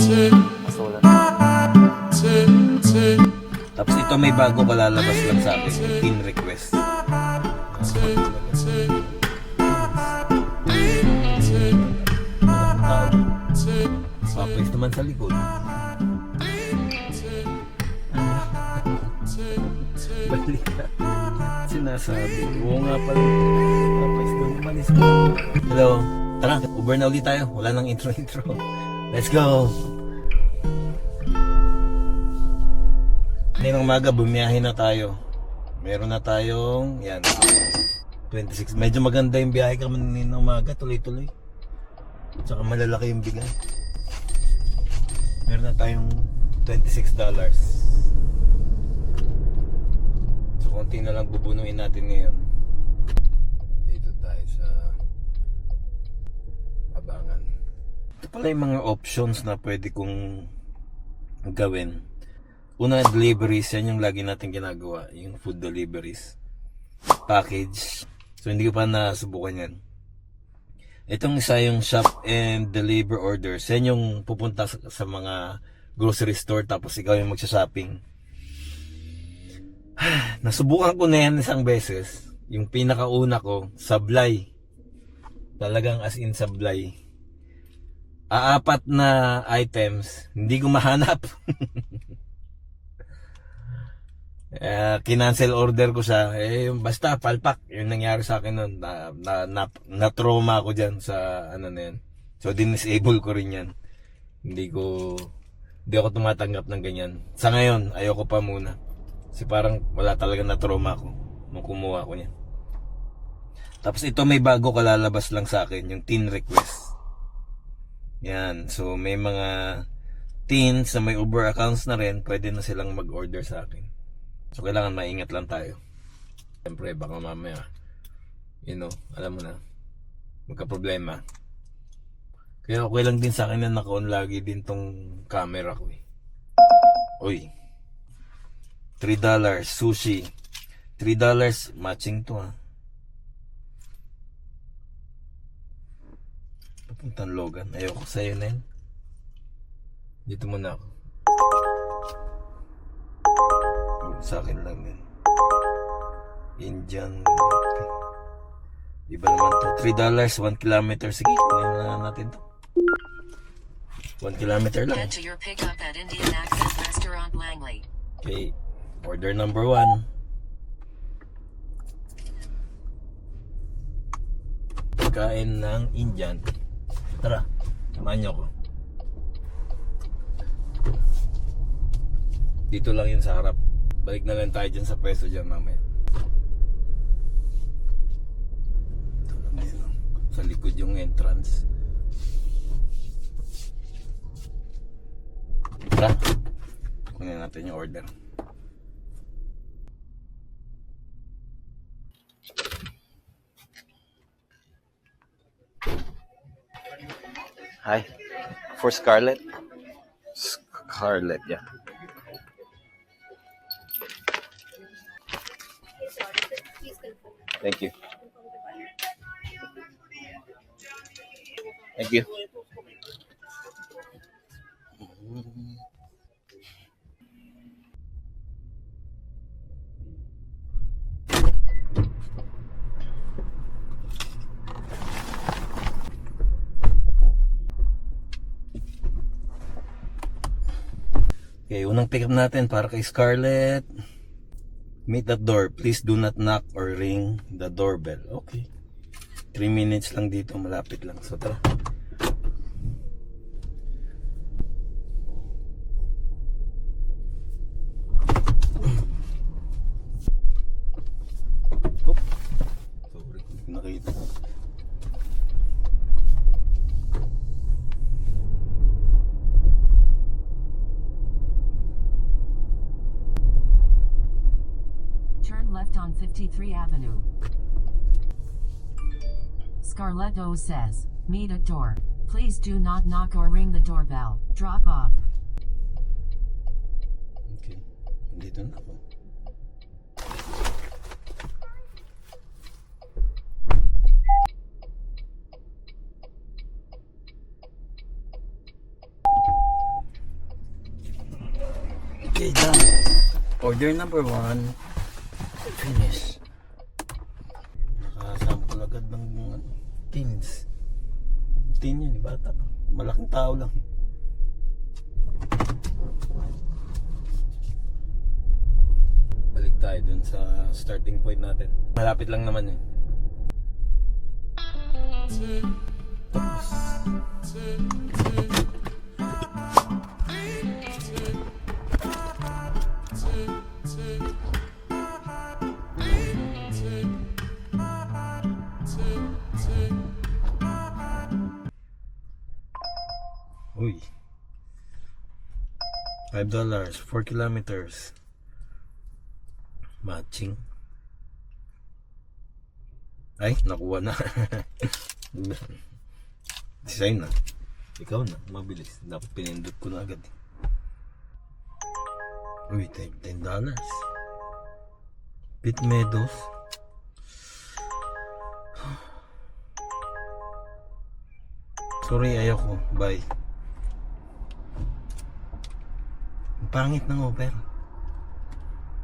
Masulat. Tapos ito may bago kalalabas lang sa akin, pin request. Papayos naman sa likod. Balik na. Sinasabi. Oo nga pala. Papayos doon naman is. Hello. Tara, Uber na ulit tayo. Wala nang intro. Let's go. Ngayon umaga, bumiyahe na tayo. Meron na tayong, yan, 26. Medyo maganda yung biyahe ka ng umaga, tuloy-tuloy. Tsaka malalaki yung bigay. Meron na tayong $26. So konti na lang bubunuin natin ngayon. Dito tayo sa Abangan. Ito pala yung mga options na pwede kong gawin. Una, deliveries, yan yung lagi natin ginagawa, yung food deliveries. Package. So hindi ko pa nasubukan yan. Itong isa yung shop and deliver orders. Yan yung pupunta sa mga grocery store tapos ikaw yung magsha-shopping. Nasubukan ko na yan isang beses. Yung pinakauna ko, sablay. Talagang as in sablay. Apat na items, hindi ko mahanap. Kinancel order ko siya. Basta palpak. Yung nangyari sa akin nun. Na-trauma ako dyan sa ano na yan. So din-disable ko rin yan. Hindi ako tumatanggap ng ganyan. Sa ngayon, ayoko pa muna. Kasi parang wala talaga na-trauma ako nung kumuha ko niyan. Tapos ito may bago kalalabas lang sa akin, yung teen request. Yan. So may mga teens na may Uber accounts na rin, pwede na silang mag-order sa akin. So kailangan maingat lang tayo. Siyempre baka mamaya, alam mo na, magka-problema. Kaya okay lang din sa akin na naka-on lagi din tong camera ko eh. Uy, $3 sushi. $3 matching to ha. Papuntang Logan. Ayoko sa'yo na yun. Dito muna ako. Sa akin lang din. Indian. Okay. Iba naman to. $3, 1 kilometer. Sige, kunin na natin to. 1 kilometer lang. Head to your pickup at Indian Access Restaurant Langley. Okay. Order number 1. Pagkain ng Indian. Tara, samahan niyo ako. Dito lang yun sa harap. Balik na lang tayo dyan sa pwesto dyan mamaya. Ito lang yun, oh. Sa likod yung entrance. Tara, kunin natin yung order. Hi, for Scarlett. Scarlett, yeah. Thank you. Thank you. Okay, unang pick up natin para kay Scarlett. Meet at door. Please do not knock or ring the doorbell. Okay. 3 minutes lang dito. Malapit lang. So tara. Oh. Sorry. Nakita. Turn left on 53 Avenue. Scarletto says, meet at door. Please do not knock or ring the doorbell. Drop off. Okay. Dito na ako. Okay, done. Order number 1. Finish. Nakasample agad ng teens. Teen yun, bata. Malaking tao lang. Balik tayo dun sa starting point natin. Malapit lang naman yun. Tapos uy, $5, 4 kilometers. Matching. Ay, nakuha na. Design na. Ikaw na, mabilis. Dapat pinindot ko na agad. Uy, $10. Pit Meadows. Sorry, ayoko. Bye. Ang pangit ng offer.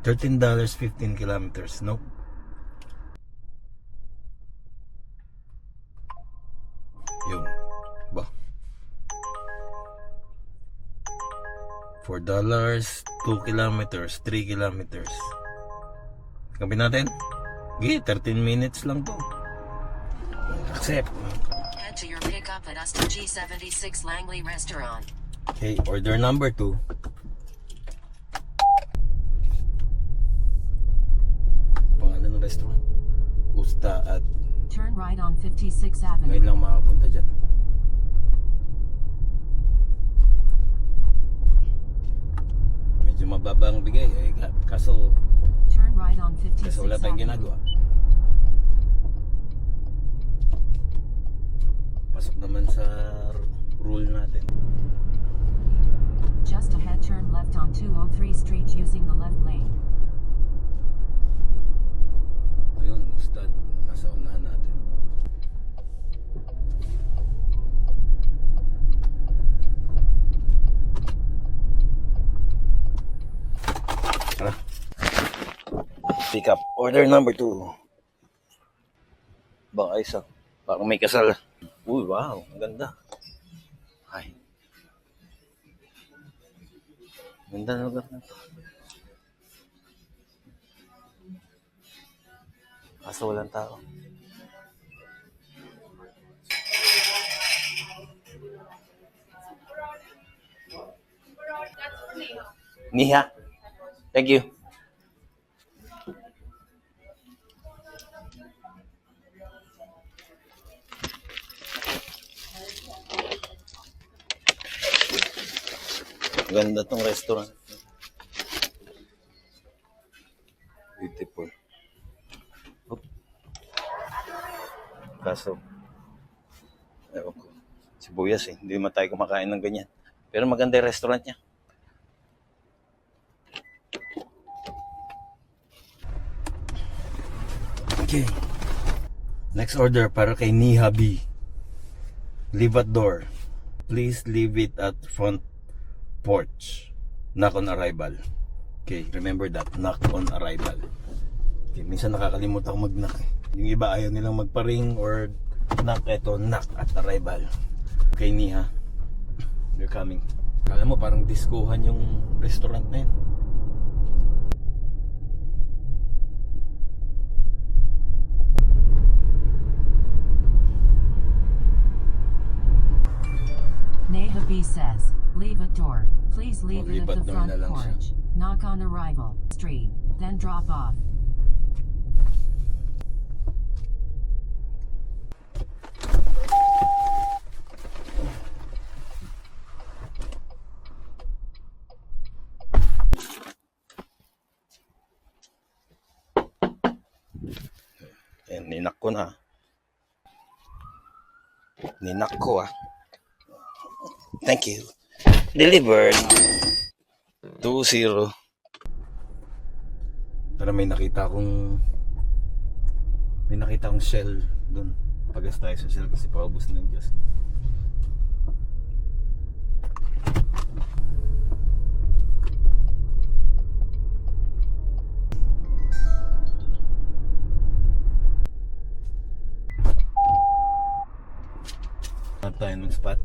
$13, 15 kilometers. Nope. Yun. Ba? $4, 2 kilometers, 3 kilometers. Kampi natin? Okay, 13 minutes lang to. Accept. Head to your pickup at Aston G76 Langley Restaurant. Okay, order number 2. Pangalan ng restaurant? Usta at Turn right on 56 Avenue. ngayon lang makapunta dyan. Medyo mababa ang bigay eh. Kaso Turn right on 56 wala tayong Avenue. ginagawa. Pasok naman sa rule natin. Just ahead, turn left on 203 Street using the left lane. Ayun, ustad. Nasa unahan natin. Tara. Pick up. Order number 2. Baka isa. Parang may kasal. Uy, wow. Ang ganda. Ay. Ganda na lugar na to. Kaso walang tao. Niha. Thank you. Ganda tong restaurant. Beautiful. Oop. Kaso, ewan ko, sibuyas eh. Hindi naman tayo kumakain ng ganyan. Pero maganda yung restaurant niya. Okay. Next order para kay Niha B. Leave at door. Please leave it at front porch. Knock on arrival. Okay, remember that. Knock on arrival. Okay, minsan nakakalimutan ako mag-knock eh. Yung iba ayaw nilang magpa-ring or knock. Eto, knock at arrival. Okay, Niha. They're coming. Kala mo parang diskuhan yung restaurant na yun. Neha B says, leave at door. Please leave it Leave at at the door front na lang siya. porch. Knock on arrival. Street. Then drop off. Ayan, ninak ko na. Ninak ko ah. Thank you. Delivered. 2-0. Pero may nakita akong shell dun. Pagas tayo sa shell kasi paubos na yung Diyos. spot.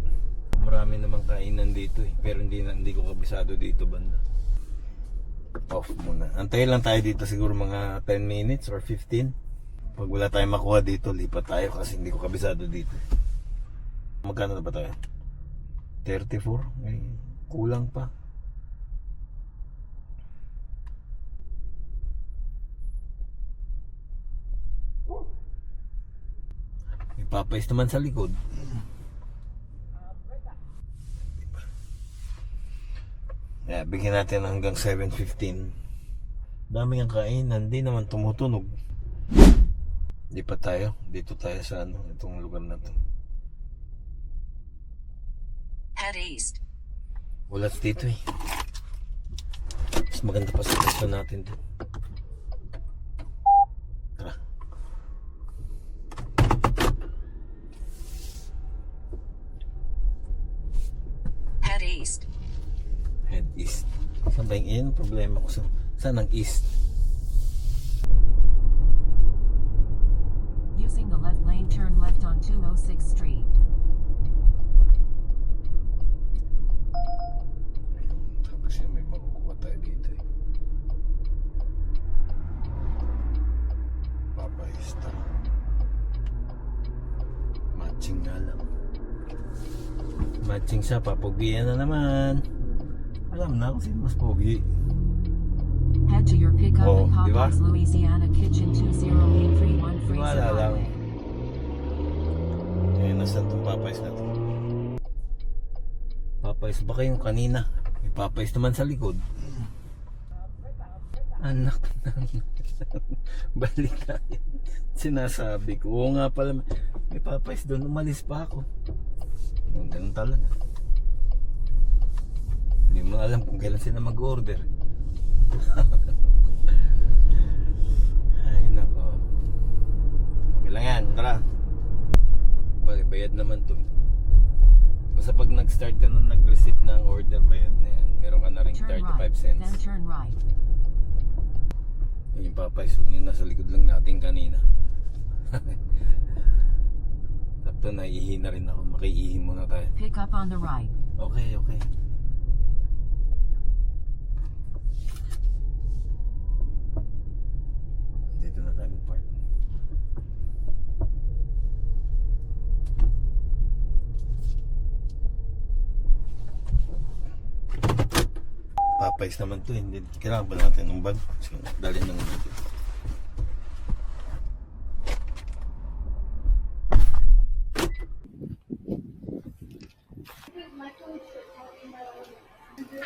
Marami namang kainan dito eh. Pero hindi ko kabisado dito banda. Off muna. Antayin lang tayo dito siguro mga 10 minutes or 15. Pag wala tayong makuha dito, lipat tayo kasi hindi ko kabisado dito. Magkano na ba tayo? 34? Ay, kulang pa. May papais naman sa likod. Bigyan natin hanggang 7:15. Dami ang kainan, hindi naman tumutunog. Di pa tayo, dito tayo sa itong lugar na to. Head east. Ulat dito eh. Mas maganda pa sa gusto natin to. Tara. Head east. Head east. Saan ba yung problema ko? Saan ang east? Using the left lane, turn left on 206 Street. Kasi may makukuha tayo dito eh. Papaista. Matching nga lang. Matching siya, papugian na naman. Alam na kung sino mas pogi. Head to your pickup Oh, at di ba? Popeyes Louisiana Kitchen 20831 Fraser Wala lang. Highway. Eh, nasan itong Popeyes na to? Popeyes baka yung kanina. May Popeyes naman sa likod. Anak ng... Balik tayo. Sinasabi ko. Oo nga pala. May Popeyes doon. Umalis pa ako. Ganun talaga. Hindi mo alam kung kailan sila mag-order. Ay nako. Okay lang yan. Tara. Bayad naman to. Basta pag nag-start ka nung nag-receipt ng order, bayad na yan. Meron ka na rin Turn 35 right, cents. then turn right. Yung Popeyes, yung nasa likod lang natin kanina. Sakto na, ihi na rin ako. Makiihi muna tayo. Pick up on the right. Okay, okay. Dito na tayo mag-park. Popeyes naman to, hindi. Kailangan ba natin ng bag? Sige, dali ng bag.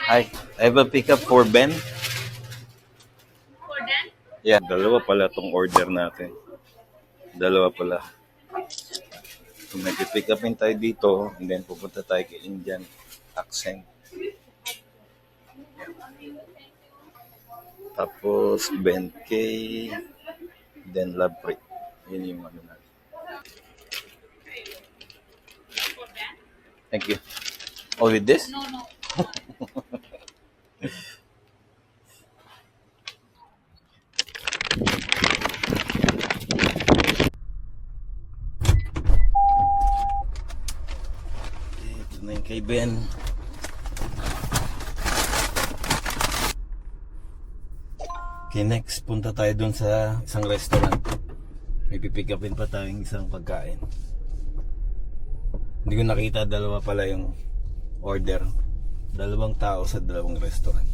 Hi, I have a pickup for Ben. For them? Yeah, dalawa pala tong order natin. Dalawa pala. So may pick upin tayo dito and then pupunta tayo kay Indian Accent. Tapos Ben K, then Love Freak. Yun yung ano natin. For them? Thank you. All with this? No, no. Ito na yung kay Ben. Okay, next punta tayo dun sa isang restaurant. May pipick upin pa tayong isang pagkain. Hindi ko nakita, dalawa pala yung order. Dalawang tao sa dalawang restaurant.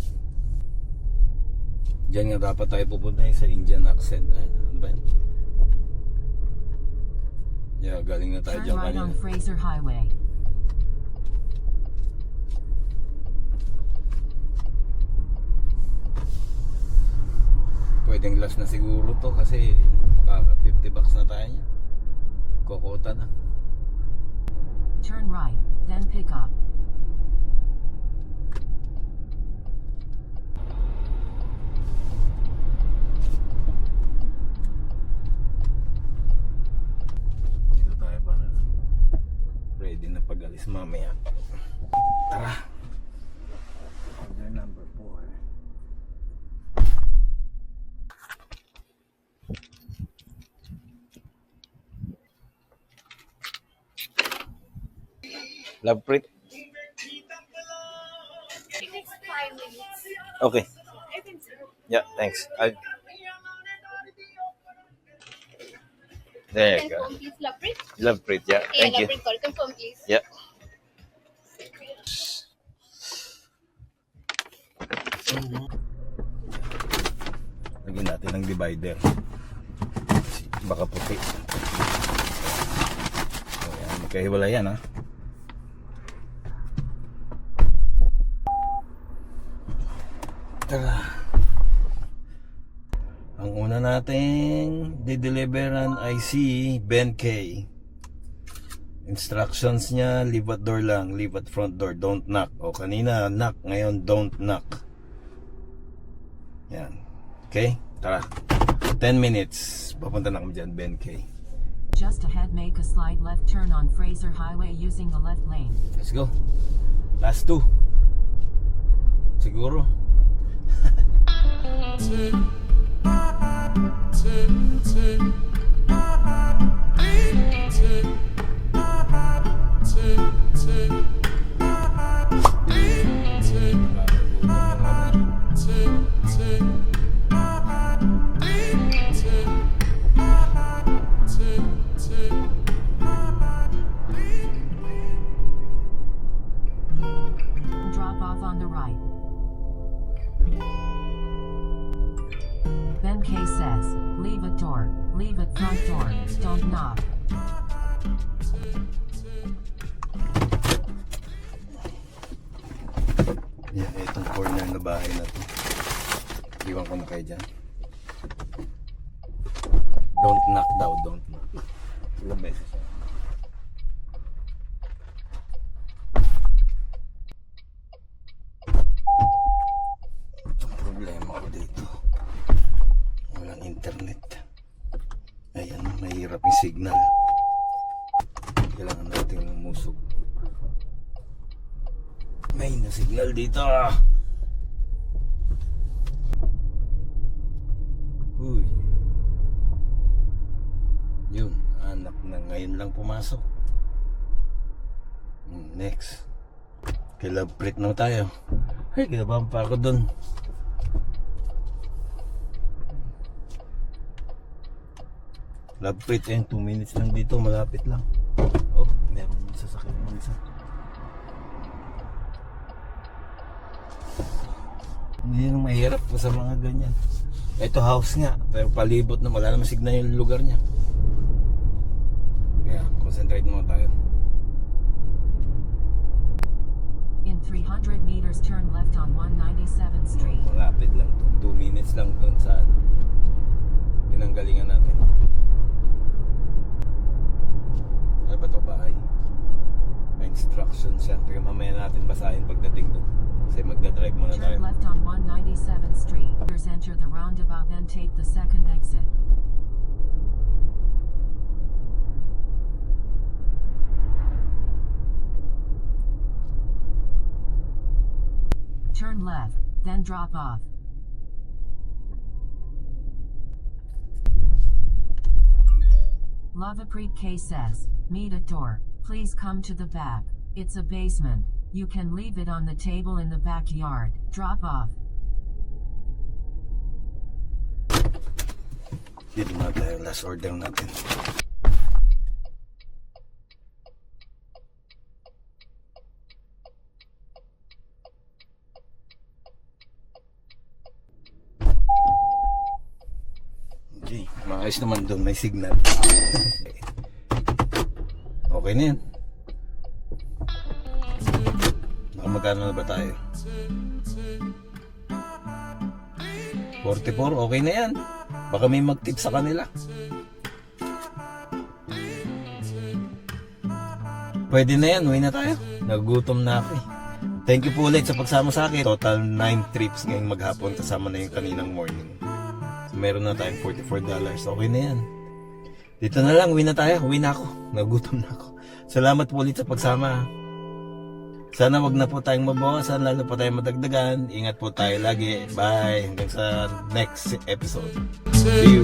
Diyan nga dapat tayo pupunta sa Indian Accent. Ay, ano ba yun? Yeah, galing na tayo Turn dyan right kanina. on Fraser Highway. Pwedeng last na siguro to kasi makaka 50 bucks na tayo niya. Kokota na. Turn right, then pick up. Dito tayo para ready na pag-alis mamaya. Tara. Order number 4. Love Prit? It takes 5 minutes. Okay. I think so. Yeah, thanks. There you go. Confirm, please. Laprit? Love Prit, yeah. Yeah, Thank you. Laprit call. Confirm, please. Yeah. Lagyan natin ng divider. Baka puti. Ayan, magkahiwala yan ha. Tara. Ang una nating dideliveran ay si Ben K. Instructions niya, leave at door lang, leave at front door, don't knock. O kanina knock, ngayon don't knock. Yan. Okay? Tara. 10 minutes. Papunta na kami dyan, Ben K. Just ahead, make a slide left turn on Fraser Highway using the left lane. Let's go. Last 2. Siguro. Drop off on the right. Ben K says, leave at door, leave at front door, don't knock. Yan, itong corner na bahay na to. Iwan ko na kayo dyan. Don't knock daw, don't knock. Ilang beses. Itong problema ko dito. Walang internet. Ayan, mahirap yung signal. Kailangan natin umusog. May na signal dito. Uy. Yun, anak na ngayon lang pumasok. Next. Kay Love Prit na tayo. Ay, kinabahan pa ako dun. Love Prit, 2 minutes lang dito, malapit lang. Oh, meron sasakyan mo isa. Hindi nang mahirap po sa mga ganyan. Ito house nga, pero palibot na wala naman signal yung lugar niya. Kaya, concentrate muna tayo. In 300 meters, turn left on 197th Street. Malapit lang to. 2 minutes lang dun sa pinanggalingan natin. Ano ba ito bahay? May instructions yan. Kaya mamaya natin basahin pagdating doon. Kasi magdadrive muna tayo. Turn left on 197th Street. Enter the roundabout, then take the second exit. Turn left, then drop off. Lavaprit K says, meet at door. Please come to the back. It's a basement. You can leave it on the table in the backyard. Drop off. Dito na tayo. Last order natin. Okay. Maayos naman doon. May signal. Okay na yan. Magkano na ba tayo? 44, okay na yan. Baka may mag-tip sa kanila. Pwede na yan, uwi na tayo. Nagutom na ako eh. Thank you po ulit sa pagsama sa akin. Total 9 trips ngayong maghapon kasama na yung kaninang morning. So, meron na tayong $44. Okay na yan. Dito na lang, uwi na tayo. Uwi na ako. Nagutom na ako. Salamat po ulit sa pagsama. Sana wag na po tayong mabawasan, lalo pa tayong madagdagan. Ingat po tayo lagi. Bye. Hanggang sa next episode. See you.